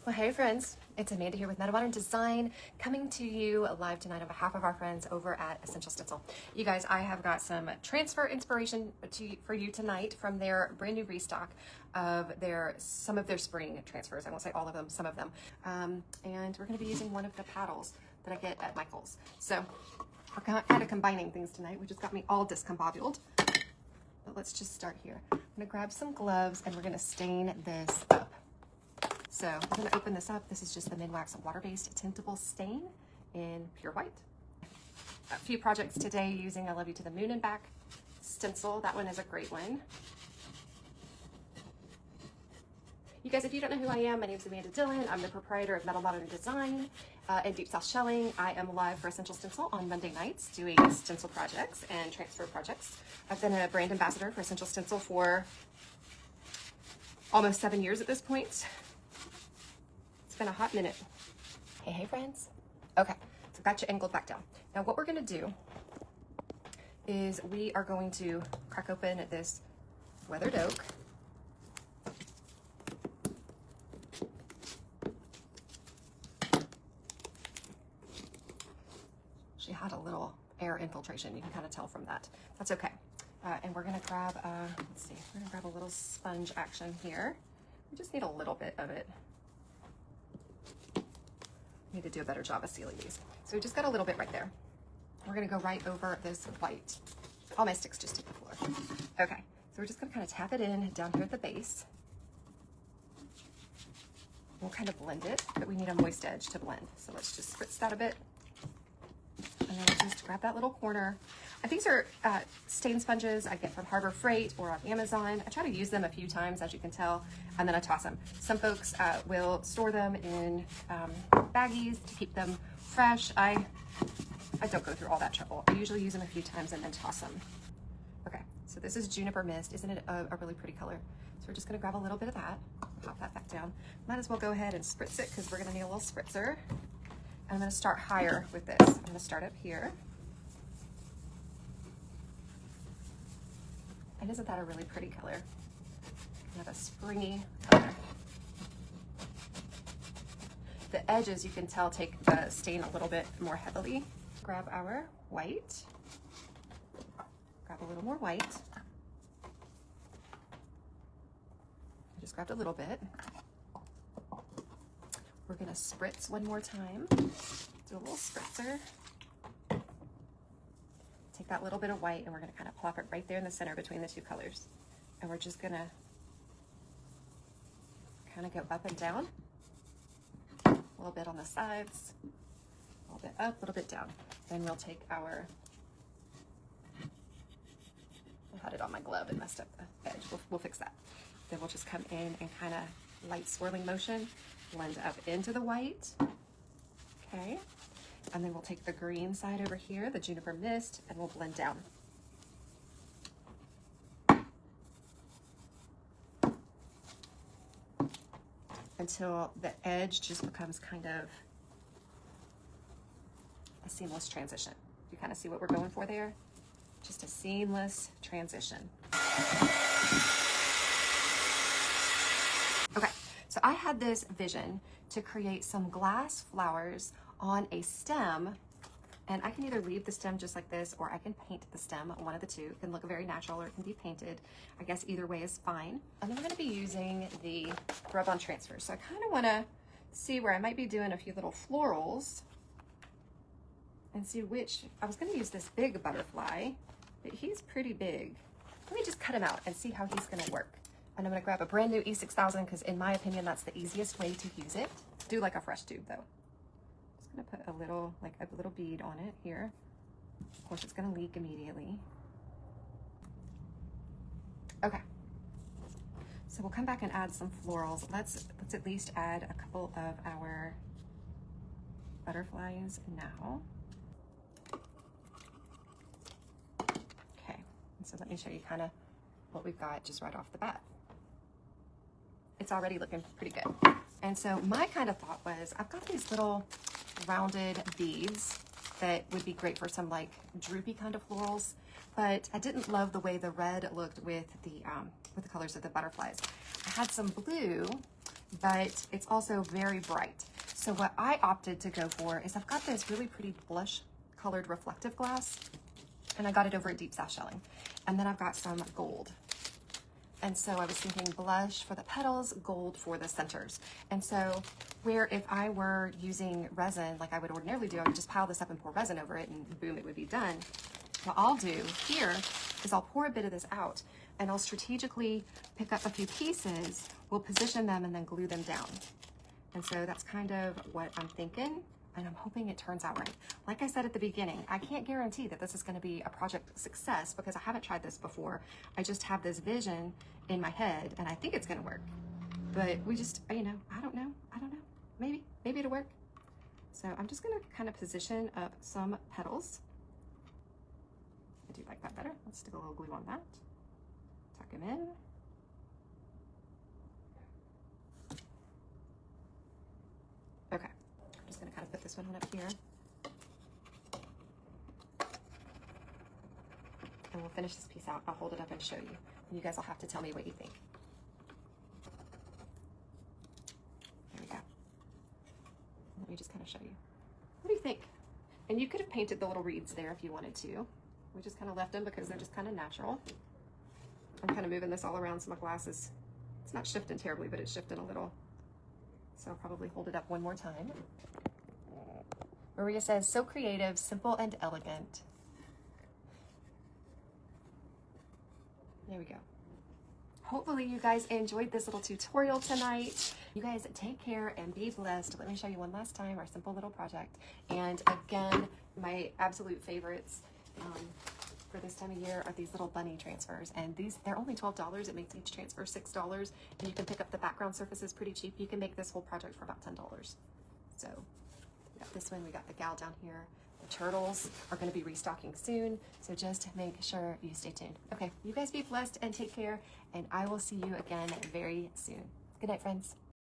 Well, hey friends, it's Amanda here with Mettle Modern Design, coming to you live tonight on behalf of our friends over at Essential Stencil. You guys, I have got some transfer inspiration for you tonight from their brand new restock of some of their spring transfers. I won't say all of them, some of them. And we're going to be using one of the paddles that I get at Michael's. So we're kind of combining things tonight, which has got me all discombobulated. But let's just start here. I'm going to grab some gloves and we're going to stain this up. So I'm going to open this up. This is just the Minwax water-based tintable stain in pure white. A few projects today using I Love You to the Moon and Back stencil. That one is a great one. You guys, if you don't know who I am, my name is Amanda Dillon. I'm the proprietor of Mettle Modern Design and Deep South Shelling. I am live for Essential Stencil on Monday nights doing stencil projects and transfer projects. I've been a brand ambassador for Essential Stencil for almost 7 years at this point. Been a hot minute. Hey friends. Okay, so got you angled back down. Now what we're going to do is we are going to crack open this weathered oak. She had a little air infiltration. You can kind of tell from that. That's okay. And we're going to grab, let's see, we're going to grab a little sponge action here. We just need a little bit of it. Need to do a better job of sealing these. So we just got a little bit right there. We're gonna go right over this white. All my sticks just hit the floor. Okay, so we're just gonna kind of tap it in down here at the base. We'll kind of blend it, but we need a moist edge to blend. So let's just spritz that a bit. And then we'll just grab that little corner. These are stain sponges I get from Harbor Freight or on Amazon. I try to use them a few times, as you can tell, and then I toss them. Some folks will store them in baggies to keep them fresh. I don't go through all that trouble. I usually use them a few times and then toss them. Okay, so this is Juniper Mist. Isn't it a really pretty color? So we're just gonna grab a little bit of that, pop that back down. Might as well go ahead and spritz it because we're gonna need a little spritzer. And I'm gonna start higher with this. I'm gonna start up here. And isn't that a really pretty color? Kind of a springy color. The edges, you can tell, take the stain a little bit more heavily. Grab our white. Grab a little more white. I just grabbed a little bit. We're gonna spritz one more time. Do a little spritzer. Take that little bit of white and we're gonna kind of plop it right there in the center between the two colors. And we're just gonna kind of go up and down. A little bit on the sides, a little bit up, a little bit down. Then we'll take our, I had it on my glove and messed up the edge. We'll fix that. Then we'll just come in and kind of light swirling motion, blend up into the white. Okay. And then we'll take the green side over here, the Juniper Mist, and we'll blend down. Until the edge just becomes kind of a seamless transition. You kind of see what we're going for there? Just a seamless transition. Okay, so I had this vision to create some glass flowers on a stem, and I can either leave the stem just like this or I can paint the stem, one of the two. It can look very natural or it can be painted. I guess either way is fine. And then we're gonna be using the rub-on transfer. So I kind of wanna see where I might be doing a few little florals and see which, I was gonna use this big butterfly, but he's pretty big. Let me just cut him out and see how he's gonna work. And I'm gonna grab a brand new E6000 because in my opinion, that's the easiest way to use it. Do like a fresh tube though. I'm gonna put a little bead on it here. Of course, it's gonna leak immediately. Okay. So we'll come back and add some florals. Let's at least add a couple of our butterflies now. Okay. And so let me show you kind of what we've got just right off the bat. It's already looking pretty good. And so my kind of thought was, I've got these little rounded beads that would be great for some like droopy kind of florals, but I didn't love the way the red looked with the colors of the butterflies. I had some blue but it's also very bright. So what I opted to go for is I've got this really pretty blush colored reflective glass, and I got it over at Deep South Shelling. And then I've got some gold. And so I was thinking blush for the petals, gold for the centers. And so where if I were using resin like I would ordinarily do, I would just pile this up and pour resin over it and boom, it would be done. What I'll do here is I'll pour a bit of this out and I'll strategically pick up a few pieces, we'll position them and then glue them down. And so that's kind of what I'm thinking, and I'm hoping it turns out right. Like I said at the beginning, I can't guarantee that this is gonna be a project success because I haven't tried this before. I just have this vision in my head and I think it's gonna work. But we just, you know, I don't know. Maybe it'll work. So I'm just gonna kind of position up some petals. I do like that better. Let's stick a little glue on that. Tuck them in. Okay, I'm just gonna kind of put this one on up here. And we'll finish this piece out. I'll hold it up and show you. And you guys will have to tell me what you think. There we go. Let me just kind of show you. What do you think? And you could have painted the little reeds there if you wanted to. We just kind of left them because they're just kind of natural. I'm kind of moving this all around so my glass is, it's not shifting terribly, but it's shifting a little. So I'll probably hold it up one more time. Maria says, so creative, simple and elegant. There we go. Hopefully you guys enjoyed this little tutorial tonight. You guys take care and be blessed. Let me show you one last time our simple little project. And again, my absolute favorites for this time of year are these little bunny transfers. And these, they're only $12. It makes each transfer $6. And you can pick up the background surfaces pretty cheap. You can make this whole project for about $10. So we got this one, we got the gal down here. The turtles are going to be restocking soon, so just make sure you stay tuned. Okay, you guys be blessed and take care, and I will see you again very soon. Good night, friends.